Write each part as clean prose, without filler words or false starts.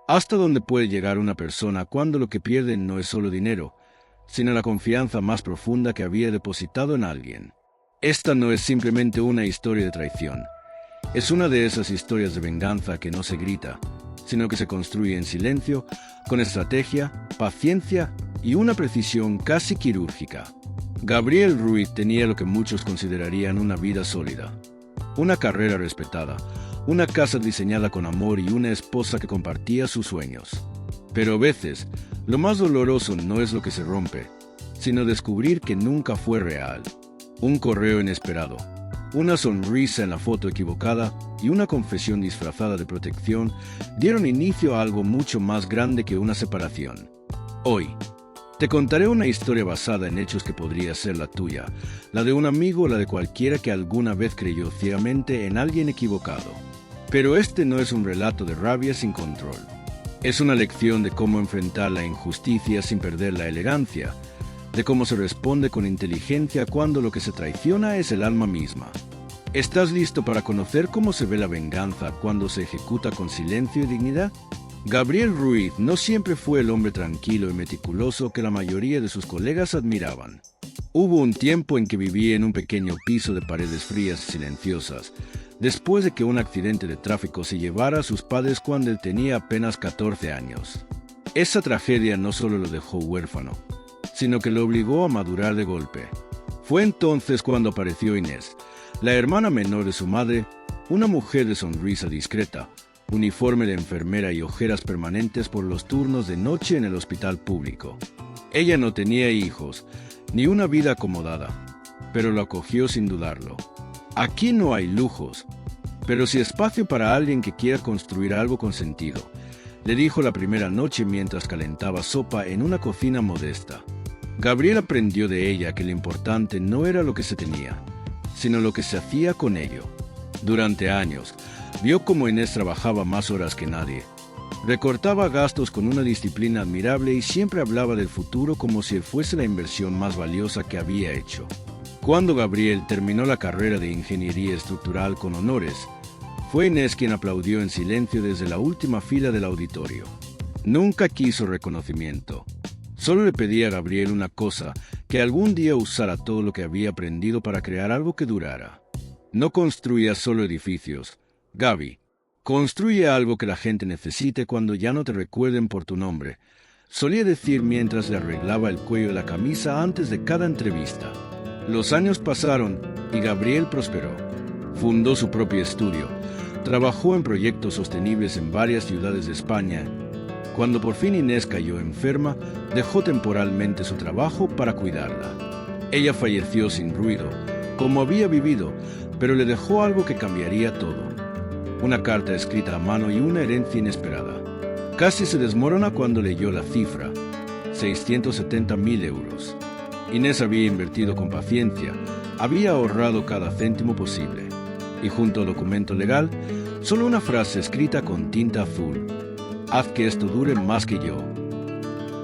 Hasta dónde puede llegar una persona cuando lo que pierde no es solo dinero, sino la confianza más profunda que había depositado en alguien. Esta no es simplemente una historia de traición. Es una de esas historias de venganza que no se grita, sino que se construye en silencio, con estrategia, paciencia y una precisión casi quirúrgica. Gabriel Ruiz tenía lo que muchos considerarían una vida sólida. Una carrera respetada, una casa diseñada con amor y una esposa que compartía sus sueños. Pero a veces, lo más doloroso no es lo que se rompe, sino descubrir que nunca fue real. Un correo inesperado, una sonrisa en la foto equivocada y una confesión disfrazada de protección dieron inicio a algo mucho más grande que una separación. Hoy, te contaré una historia basada en hechos que podría ser la tuya, la de un amigo o la de cualquiera que alguna vez creyó ciegamente en alguien equivocado. Pero este no es un relato de rabia sin control. Es una lección de cómo enfrentar la injusticia sin perder la elegancia, de cómo se responde con inteligencia cuando lo que se traiciona es el alma misma. ¿Estás listo para conocer cómo se ve la venganza cuando se ejecuta con silencio y dignidad? Gabriel Ruiz no siempre fue el hombre tranquilo y meticuloso que la mayoría de sus colegas admiraban. Hubo un tiempo en que vivía en un pequeño piso de paredes frías y silenciosas, después de que un accidente de tráfico se llevara a sus padres cuando él tenía apenas 14 años. Esa tragedia no solo lo dejó huérfano, sino que lo obligó a madurar de golpe. Fue entonces cuando apareció Inés, la hermana menor de su madre, una mujer de sonrisa discreta, uniforme de enfermera y ojeras permanentes por los turnos de noche en el hospital público. Ella no tenía hijos, ni una vida acomodada, pero lo acogió sin dudarlo. Aquí no hay lujos, pero sí espacio para alguien que quiera construir algo con sentido, le dijo la primera noche mientras calentaba sopa en una cocina modesta. Gabriel aprendió de ella que lo importante no era lo que se tenía, sino lo que se hacía con ello. Durante años, vio cómo Inés trabajaba más horas que nadie. Recortaba gastos con una disciplina admirable y siempre hablaba del futuro como si fuese la inversión más valiosa que había hecho. Cuando Gabriel terminó la carrera de ingeniería estructural con honores, fue Inés quien aplaudió en silencio desde la última fila del auditorio. Nunca quiso reconocimiento. Solo le pedía a Gabriel una cosa, que algún día usara todo lo que había aprendido para crear algo que durara. No construya solo edificios. Gaby, construye algo que la gente necesite cuando ya no te recuerden por tu nombre, solía decir mientras le arreglaba el cuello de la camisa antes de cada entrevista. Los años pasaron y Gabriel prosperó. Fundó su propio estudio, trabajó en proyectos sostenibles en varias ciudades de España. Cuando por fin Inés cayó enferma, dejó temporalmente su trabajo para cuidarla. Ella falleció sin ruido, como había vivido, pero le dejó algo que cambiaría todo. Una carta escrita a mano y una herencia inesperada. Casi se desmorona cuando leyó la cifra, 670.000 euros. Inés había invertido con paciencia, había ahorrado cada céntimo posible. Y junto al documento legal, solo una frase escrita con tinta azul. Haz que esto dure más que yo.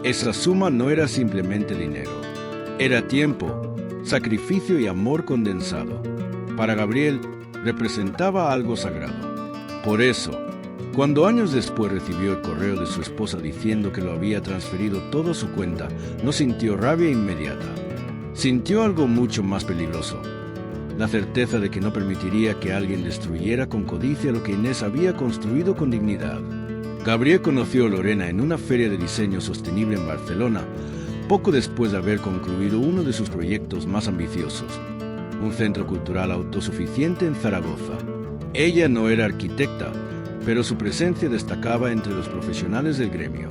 Esa suma no era simplemente dinero. Era tiempo, sacrificio y amor condensado. Para Gabriel, representaba algo sagrado. Por eso, cuando años después recibió el correo de su esposa diciendo que lo había transferido todo a su cuenta, no sintió rabia inmediata. Sintió algo mucho más peligroso. La certeza de que no permitiría que alguien destruyera con codicia lo que Inés había construido con dignidad. Gabriel conoció a Lorena en una feria de diseño sostenible en Barcelona, poco después de haber concluido uno de sus proyectos más ambiciosos, un centro cultural autosuficiente en Zaragoza. Ella no era arquitecta, pero su presencia destacaba entre los profesionales del gremio.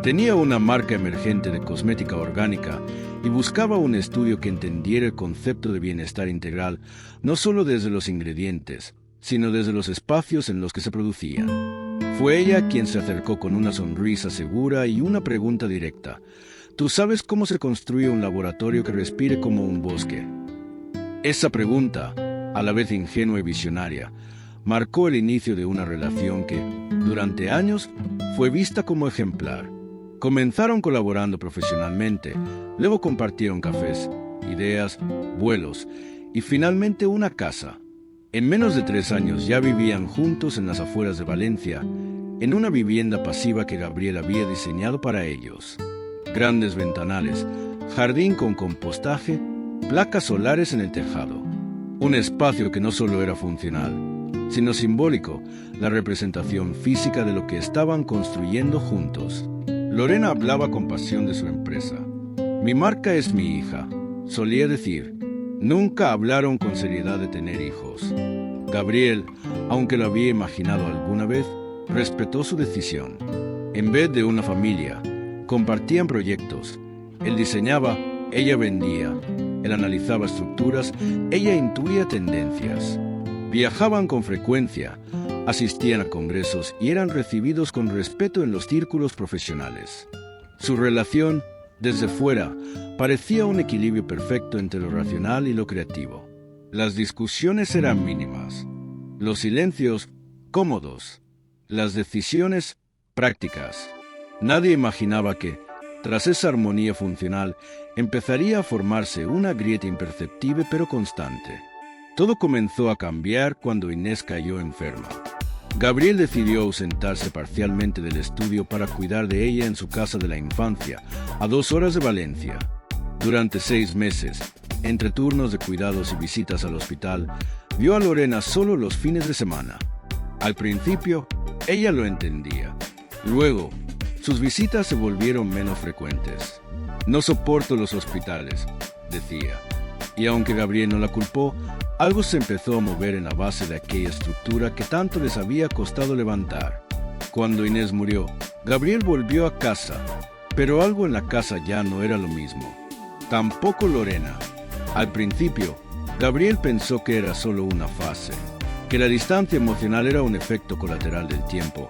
Tenía una marca emergente de cosmética orgánica y buscaba un estudio que entendiera el concepto de bienestar integral no solo desde los ingredientes, sino desde los espacios en los que se producían. Fue ella quien se acercó con una sonrisa segura y una pregunta directa. ¿Tú sabes cómo se construye un laboratorio que respire como un bosque? Esa pregunta, a la vez ingenua y visionaria, marcó el inicio de una relación que, durante años, fue vista como ejemplar. Comenzaron colaborando profesionalmente, luego compartieron cafés, ideas, vuelos y finalmente una casa. En menos de 3 años ya vivían juntos en las afueras de Valencia. en una vivienda pasiva que Gabriel había diseñado para ellos. Grandes ventanales, jardín con compostaje, placas solares en el tejado. Un espacio que no solo era funcional, sino simbólico, la representación física de lo que estaban construyendo juntos. Lorena hablaba con pasión de su empresa. Mi marca es mi hija, solía decir. Nunca hablaron con seriedad de tener hijos. Gabriel, aunque lo había imaginado alguna vez, respetó su decisión. En vez de una familia, compartían proyectos. Él diseñaba, ella vendía. Él analizaba estructuras, ella intuía tendencias. Viajaban con frecuencia, asistían a congresos y eran recibidos con respeto en los círculos profesionales. Su relación, desde fuera, parecía un equilibrio perfecto entre lo racional y lo creativo. Las discusiones eran mínimas, los silencios cómodos, las decisiones prácticas. Nadie imaginaba que, tras esa armonía funcional, empezaría a formarse una grieta imperceptible pero constante. Todo comenzó a cambiar cuando Inés cayó enferma. Gabriel decidió ausentarse parcialmente del estudio para cuidar de ella en su casa de la infancia, a 2 horas de Valencia. Durante 6 meses, entre turnos de cuidados y visitas al hospital, vio a Lorena solo los fines de semana. Al principio, ella lo entendía. Luego, sus visitas se volvieron menos frecuentes. No soporto los hospitales, decía. Y aunque Gabriel no la culpó, algo se empezó a mover en la base de aquella estructura que tanto les había costado levantar. Cuando Inés murió, Gabriel volvió a casa, pero algo en la casa ya no era lo mismo. Tampoco Lorena. Al principio, Gabriel pensó que era solo una fase, que la distancia emocional era un efecto colateral del tiempo,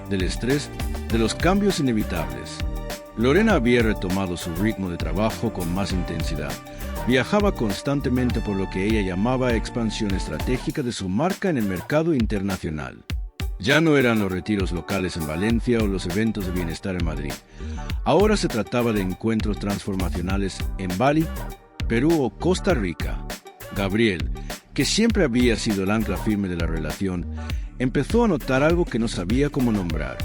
del estrés, de los cambios inevitables. Lorena había retomado su ritmo de trabajo con más intensidad. Viajaba constantemente por lo que ella llamaba expansión estratégica de su marca en el mercado internacional. Ya no eran los retiros locales en Valencia o los eventos de bienestar en Madrid. Ahora se trataba de encuentros transformacionales en Bali, Perú o Costa Rica. Gabriel, que siempre había sido el ancla firme de la relación, empezó a notar algo que no sabía cómo nombrar.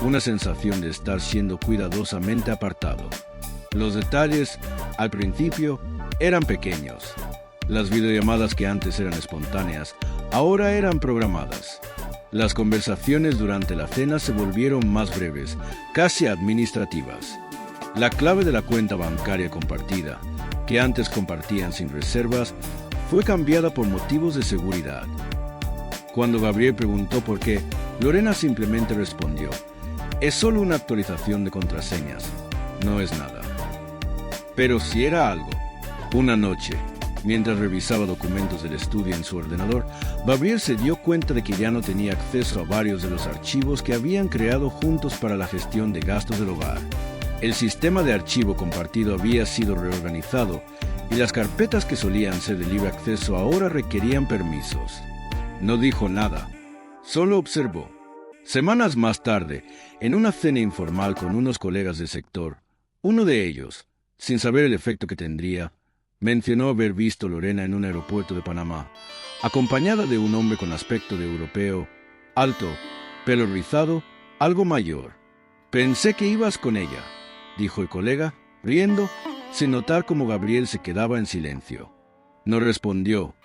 Una sensación de estar siendo cuidadosamente apartado. Los detalles, al principio, eran pequeños. Las videollamadas que antes eran espontáneas, ahora eran programadas. Las conversaciones durante la cena se volvieron más breves, casi administrativas. La clave de la cuenta bancaria compartida, que antes compartían sin reservas, fue cambiada por motivos de seguridad. Cuando Gabriel preguntó por qué, Lorena simplemente respondió: es solo una actualización de contraseñas, no es nada. Pero si era algo. Una noche, mientras revisaba documentos del estudio en su ordenador, Gabriel se dio cuenta de que ya no tenía acceso a varios de los archivos que habían creado juntos para la gestión de gastos del hogar. El sistema de archivo compartido había sido reorganizado y las carpetas que solían ser de libre acceso ahora requerían permisos. No dijo nada, solo observó. Semanas más tarde, en una cena informal con unos colegas del sector, uno de ellos, sin saber el efecto que tendría, mencionó haber visto a Lorena en un aeropuerto de Panamá, acompañada de un hombre con aspecto de europeo, alto, pelo rizado, algo mayor. Pensé que ibas con ella, dijo el colega, riendo, sin notar cómo Gabriel se quedaba en silencio. No respondió,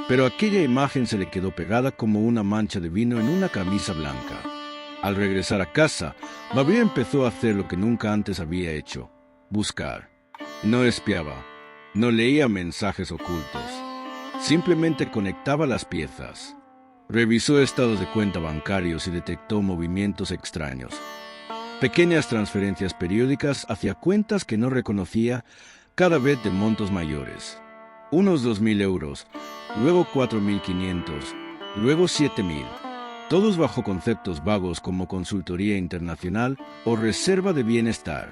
pero aquella imagen se le quedó pegada como una mancha de vino en una camisa blanca. Al regresar a casa, Gabriel empezó a hacer lo que nunca antes había hecho: buscar. No espiaba, no leía mensajes ocultos, simplemente conectaba las piezas. Revisó estados de cuenta bancarios y detectó movimientos extraños. Pequeñas transferencias periódicas hacia cuentas que no reconocía, cada vez de montos mayores. Unos 2.000 euros, luego 4.500, luego 7.000. Todos bajo conceptos vagos como consultoría internacional o reserva de bienestar.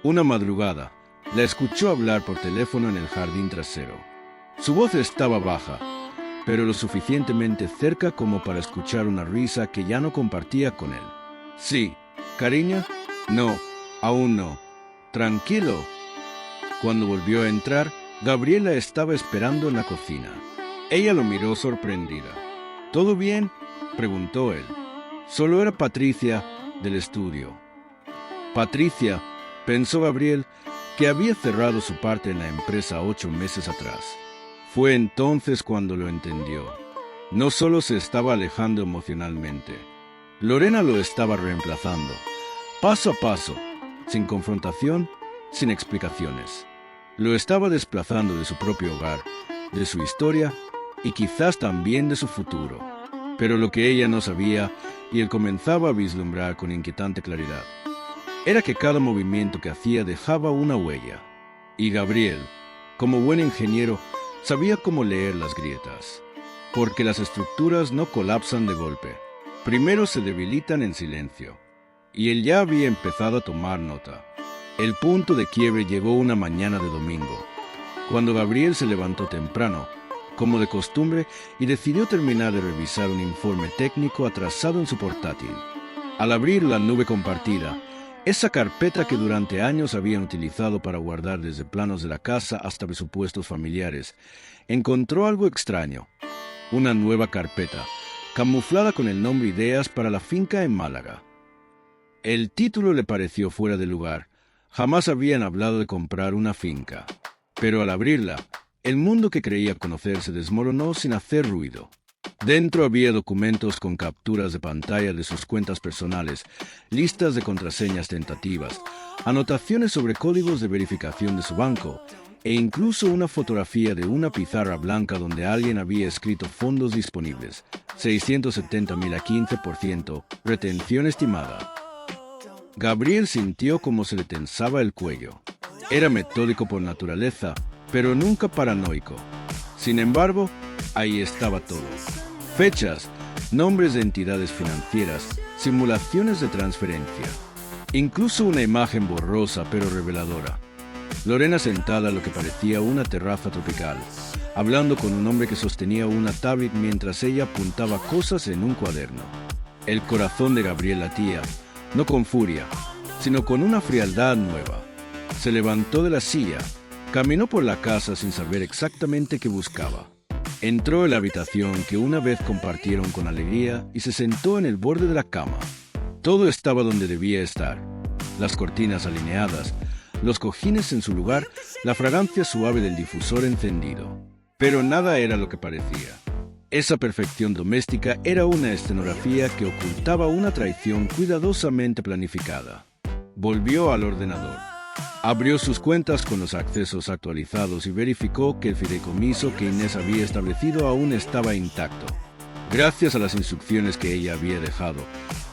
Una madrugada, la escuchó hablar por teléfono en el jardín trasero. Su voz estaba baja, pero lo suficientemente cerca como para escuchar una risa que ya no compartía con él. Sí, cariño, no, aún no. Tranquilo. Cuando volvió a entrar, Gabriela estaba esperando en la cocina. Ella lo miró sorprendida. ¿Todo bien?, preguntó él. Solo era Patricia del estudio. Patricia, pensó Gabriel, que había cerrado su parte en la empresa 8 meses atrás. Fue entonces cuando lo entendió. No solo se estaba alejando emocionalmente, Lorena lo estaba reemplazando, paso a paso, sin confrontación, sin explicaciones. Lo estaba desplazando de su propio hogar, de su historia y quizás también de su futuro. Pero lo que ella no sabía, y él comenzaba a vislumbrar con inquietante claridad, era que cada movimiento que hacía dejaba una huella. Y Gabriel, como buen ingeniero, sabía cómo leer las grietas. Porque las estructuras no colapsan de golpe. Primero se debilitan en silencio. Y él ya había empezado a tomar nota. El punto de quiebre llegó una mañana de domingo, cuando Gabriel se levantó temprano, como de costumbre, y decidió terminar de revisar un informe técnico atrasado en su portátil. Al abrir la nube compartida, esa carpeta que durante años habían utilizado para guardar desde planos de la casa hasta presupuestos familiares, encontró algo extraño. Una nueva carpeta, camuflada con el nombre Ideas para la finca en Málaga. El título le pareció fuera de lugar. Jamás habían hablado de comprar una finca. Pero al abrirla, el mundo que creía conocer se desmoronó sin hacer ruido. Dentro había documentos con capturas de pantalla de sus cuentas personales, listas de contraseñas tentativas, anotaciones sobre códigos de verificación de su banco, e incluso una fotografía de una pizarra blanca donde alguien había escrito fondos disponibles, 670.000 a 15%, retención estimada. Gabriel sintió como se le tensaba el cuello. Era metódico por naturaleza, pero nunca paranoico. Sin embargo, ahí estaba todo. Fechas, nombres de entidades financieras, simulaciones de transferencia. Incluso una imagen borrosa pero reveladora. Lorena sentada en lo que parecía una terraza tropical, hablando con un hombre que sostenía una tablet mientras ella apuntaba cosas en un cuaderno. El corazón de Gabriel latía, no con furia, sino con una frialdad nueva. Se levantó de la silla, caminó por la casa sin saber exactamente qué buscaba. Entró en la habitación que una vez compartieron con alegría y se sentó en el borde de la cama. Todo estaba donde debía estar. Las cortinas alineadas, los cojines en su lugar, la fragancia suave del difusor encendido. Pero nada era lo que parecía. Esa perfección doméstica era una escenografía que ocultaba una traición cuidadosamente planificada. Volvió al ordenador. Abrió sus cuentas con los accesos actualizados y verificó que el fideicomiso que Inés había establecido aún estaba intacto. Gracias a las instrucciones que ella había dejado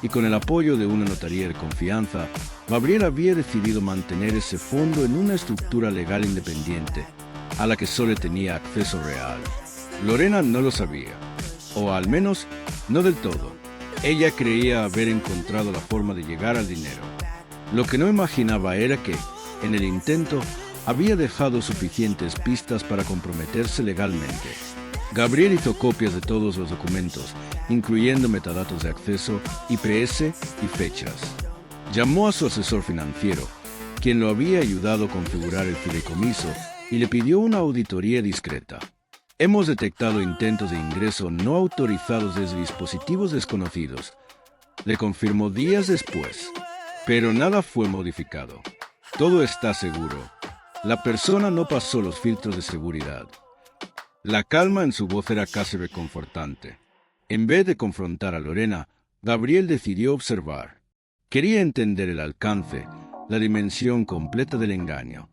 y con el apoyo de una notaría de confianza, Gabriel había decidido mantener ese fondo en una estructura legal independiente, a la que solo tenía acceso real. Lorena no lo sabía, o al menos no del todo. Ella creía haber encontrado la forma de llegar al dinero. Lo que no imaginaba era que, en el intento, había dejado suficientes pistas para comprometerse legalmente. Gabriel hizo copias de todos los documentos, incluyendo metadatos de acceso, IPS y fechas. Llamó a su asesor financiero, quien lo había ayudado a configurar el fideicomiso, y le pidió una auditoría discreta. Hemos detectado intentos de ingreso no autorizados desde dispositivos desconocidos, le confirmó días después, pero nada fue modificado. Todo está seguro. La persona no pasó los filtros de seguridad. La calma en su voz era casi reconfortante. En vez de confrontar a Lorena, Gabriel decidió observar. Quería entender el alcance, la dimensión completa del engaño.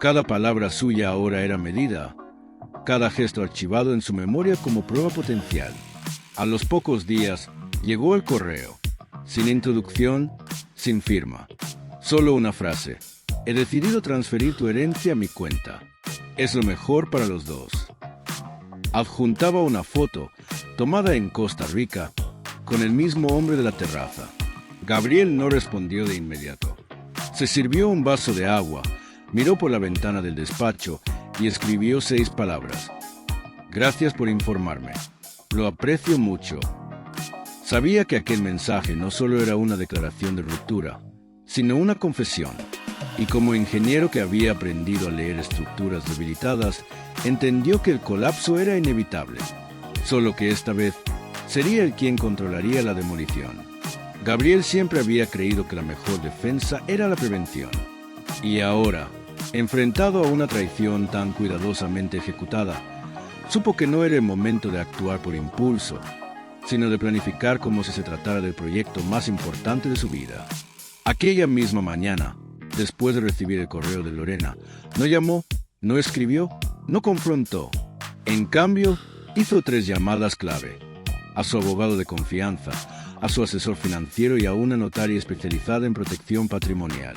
Cada palabra suya ahora era medida, cada gesto archivado en su memoria como prueba potencial. A los pocos días, llegó el correo, sin introducción, sin firma. Solo una frase: he decidido transferir tu herencia a mi cuenta. Es lo mejor para los dos. Adjuntaba una foto, tomada en Costa Rica, con el mismo hombre de la terraza. Gabriel no respondió de inmediato. Se sirvió un vaso de agua, miró por la ventana del despacho y escribió 6 palabras. Gracias por informarme. Lo aprecio mucho. Sabía que aquel mensaje no solo era una declaración de ruptura, sino una confesión. Y como ingeniero que había aprendido a leer estructuras debilitadas, entendió que el colapso era inevitable. Solo que esta vez sería él quien controlaría la demolición. Gabriel siempre había creído que la mejor defensa era la prevención. Y ahora, enfrentado a una traición tan cuidadosamente ejecutada, supo que no era el momento de actuar por impulso, sino de planificar como si se tratara del proyecto más importante de su vida. Aquella misma mañana, después de recibir el correo de Lorena, no llamó, no escribió, no confrontó. En cambio, hizo 3 llamadas clave: a su abogado de confianza, a su asesor financiero y a una notaria especializada en protección patrimonial.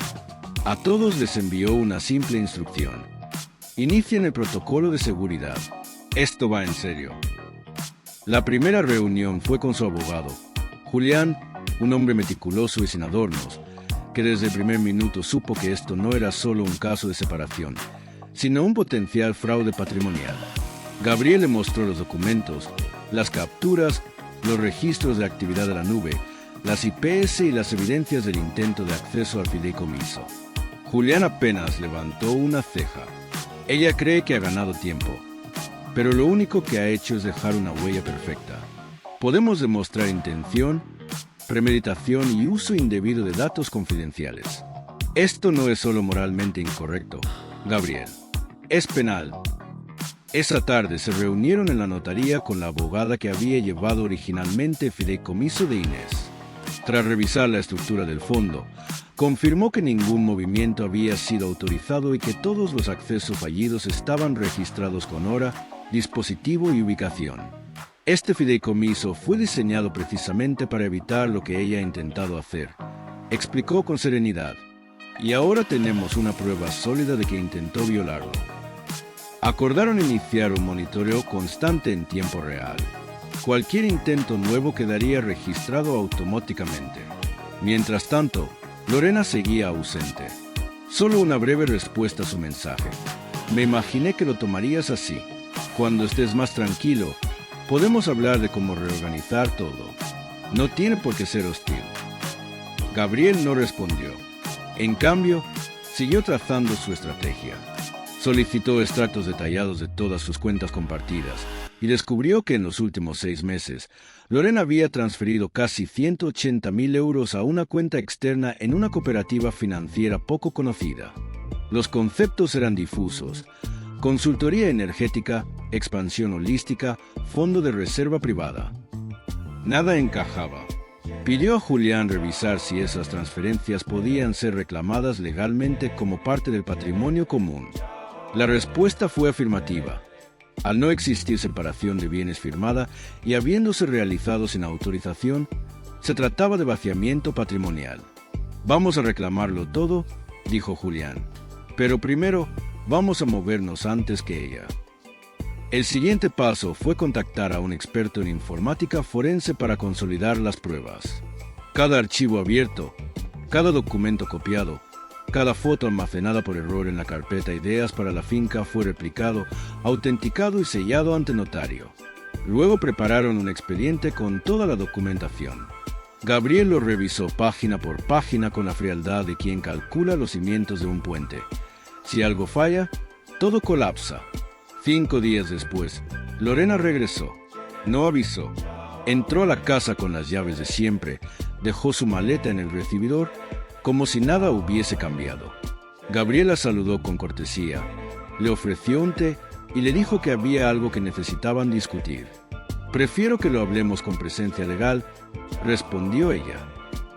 A todos les envió una simple instrucción: inicien el protocolo de seguridad. Esto va en serio. La primera reunión fue con su abogado, Julián, un hombre meticuloso y sin adornos, que desde el primer minuto supo que esto no era solo un caso de separación, sino un potencial fraude patrimonial. Gabriel le mostró los documentos, las capturas, los registros de actividad de la nube, las IPs y las evidencias del intento de acceso al fideicomiso. Julián apenas levantó una ceja. Ella cree que ha ganado tiempo, pero lo único que ha hecho es dejar una huella perfecta. Podemos demostrar intención, premeditación y uso indebido de datos confidenciales. Esto no es solo moralmente incorrecto, Gabriel. Es penal. Esa tarde se reunieron en la notaría con la abogada que había llevado originalmente el fideicomiso de Inés. Tras revisar la estructura del fondo, confirmó que ningún movimiento había sido autorizado y que todos los accesos fallidos estaban registrados con hora, dispositivo y ubicación. Este fideicomiso fue diseñado precisamente para evitar lo que ella ha intentado hacer, explicó con serenidad. Y ahora tenemos una prueba sólida de que intentó violarlo. Acordaron iniciar un monitoreo constante en tiempo real. Cualquier intento nuevo quedaría registrado automáticamente. Mientras tanto, Lorena seguía ausente. Solo una breve respuesta a su mensaje: me imaginé que lo tomarías así. Cuando estés más tranquilo, podemos hablar de cómo reorganizar todo. No tiene por qué ser hostil. Gabriel no respondió. En cambio, siguió trazando su estrategia. Solicitó extractos detallados de todas sus cuentas compartidas y descubrió que en los últimos 6 meses, Lorena había transferido casi 180.000 euros a una cuenta externa en una cooperativa financiera poco conocida. Los conceptos eran difusos: consultoría energética, expansión holística, fondo de reserva privada. Nada encajaba. Pidió a Julián revisar si esas transferencias podían ser reclamadas legalmente como parte del patrimonio común. La respuesta fue afirmativa. Al no existir separación de bienes firmada y habiéndose realizado sin autorización, se trataba de vaciamiento patrimonial. Vamos a reclamarlo todo, dijo Julián. Pero primero, vamos a movernos antes que ella. El siguiente paso fue contactar a un experto en informática forense para consolidar las pruebas. Cada archivo abierto, cada documento copiado, cada foto almacenada por error en la carpeta Ideas para la finca fue replicado, autenticado y sellado ante notario. Luego prepararon un expediente con toda la documentación. Gabriel lo revisó página por página con la frialdad de quien calcula los cimientos de un puente. Si algo falla, todo colapsa. 5 días después, Lorena regresó. No avisó. Entró a la casa con las llaves de siempre, dejó su maleta en el recibidor, como si nada hubiese cambiado. Gabriel la saludó con cortesía, le ofreció un té y le dijo que había algo que necesitaban discutir. Prefiero que lo hablemos con presencia legal, respondió ella.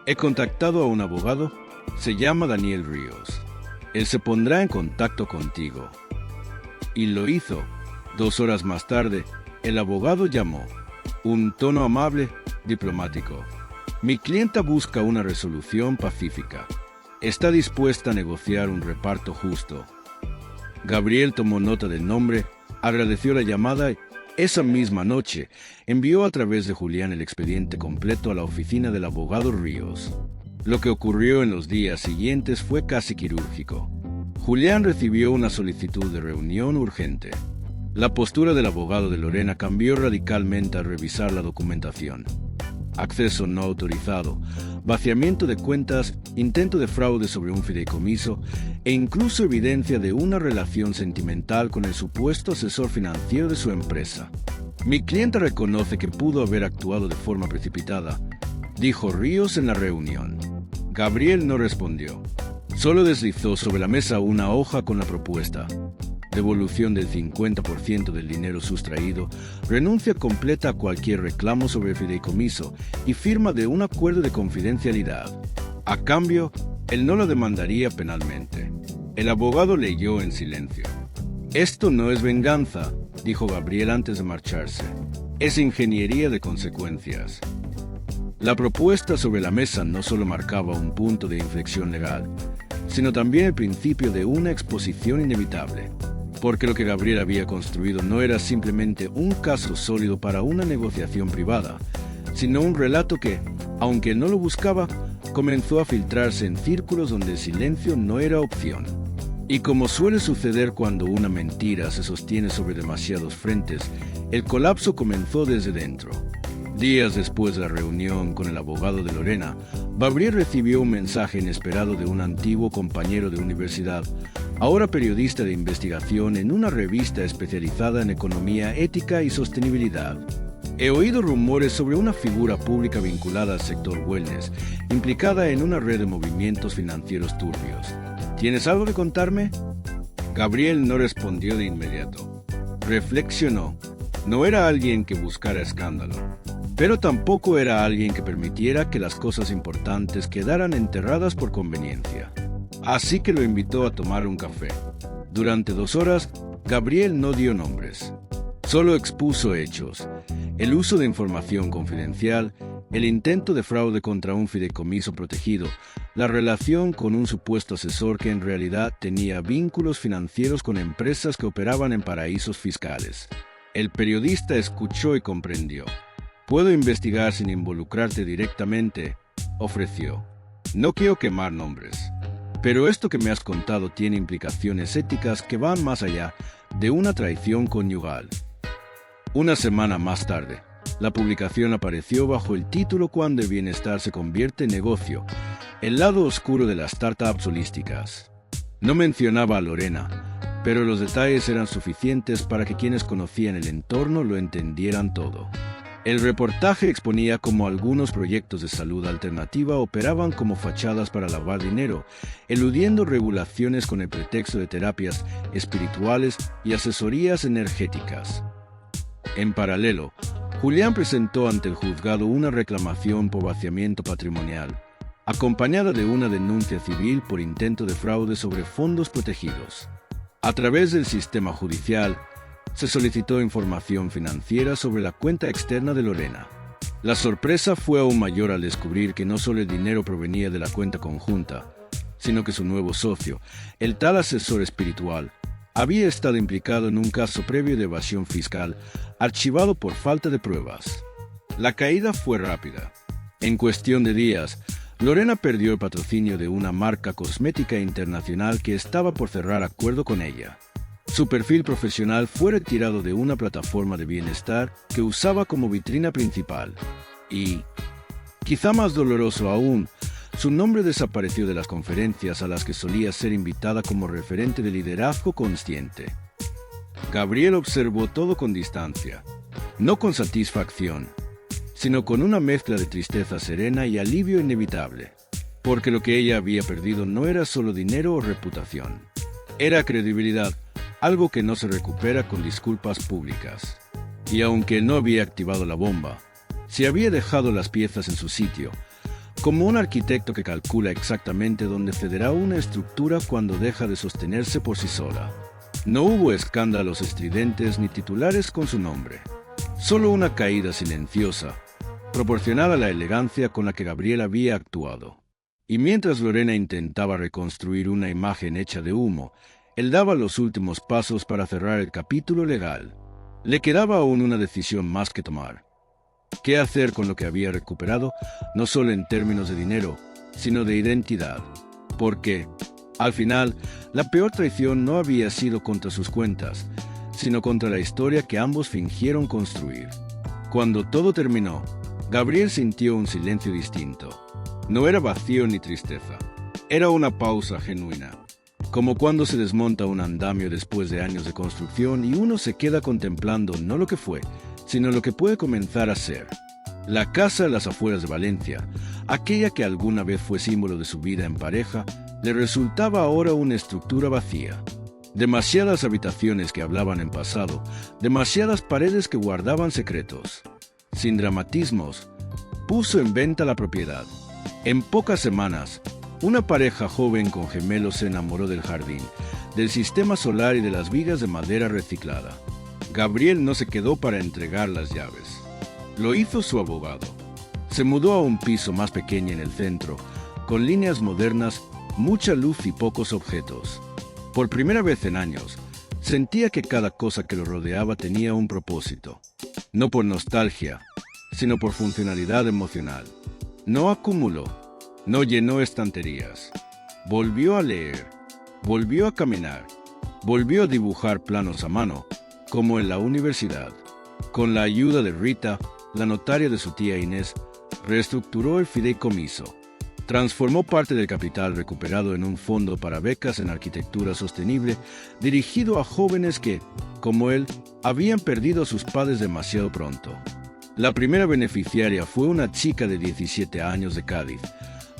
He contactado a un abogado, se llama Daniel Ríos. Él se pondrá en contacto contigo. Y lo hizo. 2 horas más tarde, el abogado llamó. Un tono amable, diplomático. Mi clienta busca una resolución pacífica. Está dispuesta a negociar un reparto justo. Gabriel tomó nota del nombre, agradeció la llamada y esa misma noche envió a través de Julián el expediente completo a la oficina del abogado Ríos. Lo que ocurrió en los días siguientes fue casi quirúrgico. Julián recibió una solicitud de reunión urgente. La postura del abogado de Lorena cambió radicalmente al revisar la documentación. Acceso no autorizado, vaciamiento de cuentas, intento de fraude sobre un fideicomiso e incluso evidencia de una relación sentimental con el supuesto asesor financiero de su empresa. Mi cliente reconoce que pudo haber actuado de forma precipitada, dijo Ríos en la reunión. Gabriel no respondió. Solo deslizó sobre la mesa una hoja con la propuesta. Devolución del 50% del dinero sustraído, renuncia completa a cualquier reclamo sobre el fideicomiso y firma de un acuerdo de confidencialidad. A cambio, él no lo demandaría penalmente. El abogado leyó en silencio. «Esto no es venganza», dijo Gabriel antes de marcharse. «Es ingeniería de consecuencias». La propuesta sobre la mesa no solo marcaba un punto de inflexión legal, sino también el principio de una exposición inevitable. Porque lo que Gabriel había construido no era simplemente un caso sólido para una negociación privada, sino un relato que, aunque no lo buscaba, comenzó a filtrarse en círculos donde el silencio no era opción. Y como suele suceder cuando una mentira se sostiene sobre demasiados frentes, el colapso comenzó desde dentro. Días después de la reunión con el abogado de Lorena, Gabriel recibió un mensaje inesperado de un antiguo compañero de universidad, ahora periodista de investigación en una revista especializada en economía ética y sostenibilidad. «He oído rumores sobre una figura pública vinculada al sector wellness, implicada en una red de movimientos financieros turbios. ¿Tienes algo que contarme?» Gabriel no respondió de inmediato. Reflexionó. No era alguien que buscara escándalo, pero tampoco era alguien que permitiera que las cosas importantes quedaran enterradas por conveniencia. Así que lo invitó a tomar un café. Durante 2 horas, Gabriel no dio nombres. Solo expuso hechos: el uso de información confidencial, el intento de fraude contra un fideicomiso protegido, la relación con un supuesto asesor que en realidad tenía vínculos financieros con empresas que operaban en paraísos fiscales. El periodista escuchó y comprendió. «Puedo investigar sin involucrarte directamente», ofreció. «No quiero quemar nombres, pero esto que me has contado tiene implicaciones éticas que van más allá de una traición conyugal». Una semana más tarde, la publicación apareció bajo el título «Cuando el bienestar se convierte en negocio, el lado oscuro de las startups holísticas». No mencionaba a Lorena, pero los detalles eran suficientes para que quienes conocían el entorno lo entendieran todo. El reportaje exponía cómo algunos proyectos de salud alternativa operaban como fachadas para lavar dinero, eludiendo regulaciones con el pretexto de terapias espirituales y asesorías energéticas. En paralelo, Julián presentó ante el juzgado una reclamación por vaciamiento patrimonial, acompañada de una denuncia civil por intento de fraude sobre fondos protegidos. A través del sistema judicial, se solicitó información financiera sobre la cuenta externa de Lorena. La sorpresa fue aún mayor al descubrir que no solo el dinero provenía de la cuenta conjunta, sino que su nuevo socio, el tal asesor espiritual, había estado implicado en un caso previo de evasión fiscal, archivado por falta de pruebas. La caída fue rápida. En cuestión de días, Lorena perdió el patrocinio de una marca cosmética internacional que estaba por cerrar acuerdo con ella. Su perfil profesional fue retirado de una plataforma de bienestar que usaba como vitrina principal. Y, quizá más doloroso aún, su nombre desapareció de las conferencias a las que solía ser invitada como referente de liderazgo consciente. Gabriel observó todo con distancia, no con satisfacción, sino con una mezcla de tristeza serena y alivio inevitable, porque lo que ella había perdido no era solo dinero o reputación, era credibilidad, algo que no se recupera con disculpas públicas. Y aunque no había activado la bomba, se había dejado las piezas en su sitio, como un arquitecto que calcula exactamente dónde cederá una estructura cuando deja de sostenerse por sí sola. No hubo escándalos estridentes ni titulares con su nombre, solo una caída silenciosa, proporcionada a la elegancia con la que Gabriel había actuado. Y mientras Lorena intentaba reconstruir una imagen hecha de humo, él daba los últimos pasos para cerrar el capítulo legal. Le quedaba aún una decisión más que tomar. ¿Qué hacer con lo que había recuperado, no solo en términos de dinero, sino de identidad? Porque, al final, la peor traición no había sido contra sus cuentas, sino contra la historia que ambos fingieron construir. Cuando todo terminó, Gabriel sintió un silencio distinto. No era vacío ni tristeza. Era una pausa genuina. Como cuando se desmonta un andamio después de años de construcción y uno se queda contemplando no lo que fue, sino lo que puede comenzar a ser. La casa en las afueras de Valencia, aquella que alguna vez fue símbolo de su vida en pareja, le resultaba ahora una estructura vacía. Demasiadas habitaciones que hablaban en pasado, demasiadas paredes que guardaban secretos. Sin dramatismos, puso en venta la propiedad. En pocas semanas, una pareja joven con gemelos se enamoró del jardín, del sistema solar y de las vigas de madera reciclada. Gabriel no se quedó para entregar las llaves. Lo hizo su abogado. Se mudó a un piso más pequeño en el centro, con líneas modernas, mucha luz y pocos objetos. Por primera vez en años, sentía que cada cosa que lo rodeaba tenía un propósito. No por nostalgia, sino por funcionalidad emocional. No acumuló, no llenó estanterías. Volvió a leer, volvió a caminar, volvió a dibujar planos a mano, como en la universidad. Con la ayuda de Rita, la notaria de su tía Inés, reestructuró el fideicomiso. Transformó parte del capital recuperado en un fondo para becas en arquitectura sostenible dirigido a jóvenes que, como él, habían perdido a sus padres demasiado pronto. La primera beneficiaria fue una chica de 17 años de Cádiz,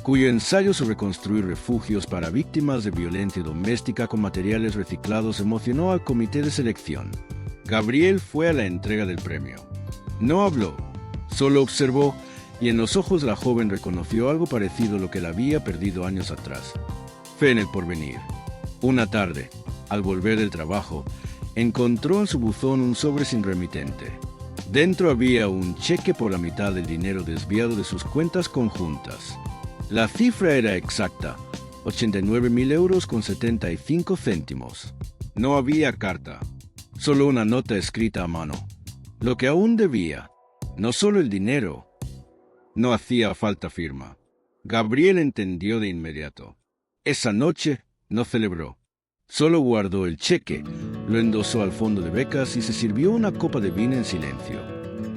cuyo ensayo sobre construir refugios para víctimas de violencia doméstica con materiales reciclados emocionó al comité de selección. Gabriel fue a la entrega del premio. No habló, solo observó, y en los ojos de la joven reconoció algo parecido a lo que la había perdido años atrás. Fe en el porvenir. Una tarde, al volver del trabajo, encontró en su buzón un sobre sin remitente. Dentro había un cheque por la mitad del dinero desviado de sus cuentas conjuntas. La cifra era exacta, 89.000 euros con 75 céntimos. No había carta, solo una nota escrita a mano. Lo que aún debía, no solo el dinero. No hacía falta firma. Gabriel entendió de inmediato. Esa noche no celebró. Solo guardó el cheque, lo endosó al fondo de becas y se sirvió una copa de vino en silencio.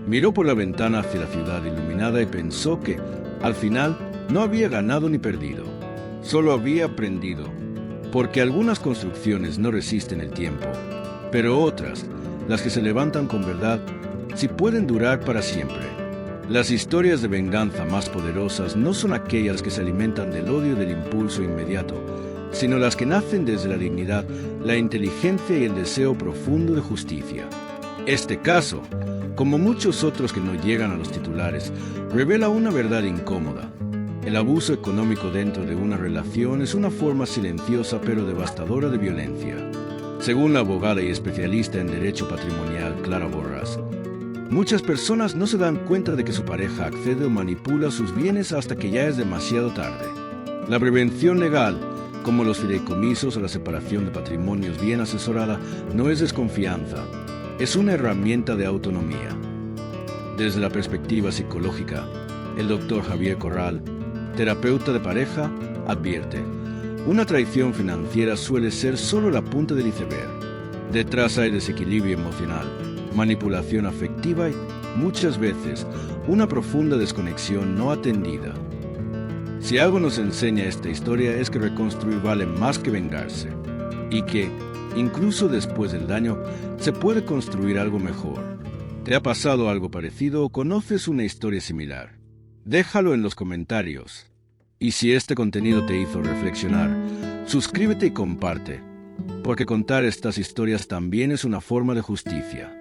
Miró por la ventana hacia la ciudad iluminada y pensó que, al final, no había ganado ni perdido. Solo había aprendido. Porque algunas construcciones no resisten el tiempo, pero otras, las que se levantan con verdad, sí pueden durar para siempre. Las historias de venganza más poderosas no son aquellas que se alimentan del odio y del impulso inmediato, sino las que nacen desde la dignidad, la inteligencia y el deseo profundo de justicia. Este caso, como muchos otros que no llegan a los titulares, revela una verdad incómoda. El abuso económico dentro de una relación es una forma silenciosa pero devastadora de violencia. Según la abogada y especialista en derecho patrimonial Clara Borràs, muchas personas no se dan cuenta de que su pareja accede o manipula sus bienes hasta que ya es demasiado tarde. La prevención legal, como los fideicomisos o la separación de patrimonios bien asesorada, no es desconfianza, es una herramienta de autonomía. Desde la perspectiva psicológica, el doctor Javier Corral, terapeuta de pareja, advierte: una traición financiera suele ser solo la punta del iceberg. Detrás hay desequilibrio emocional, manipulación afectiva y, muchas veces, una profunda desconexión no atendida. Si algo nos enseña esta historia es que reconstruir vale más que vengarse, y que, incluso después del daño, se puede construir algo mejor. ¿Te ha pasado algo parecido o conoces una historia similar? Déjalo en los comentarios. Y si este contenido te hizo reflexionar, suscríbete y comparte, porque contar estas historias también es una forma de justicia.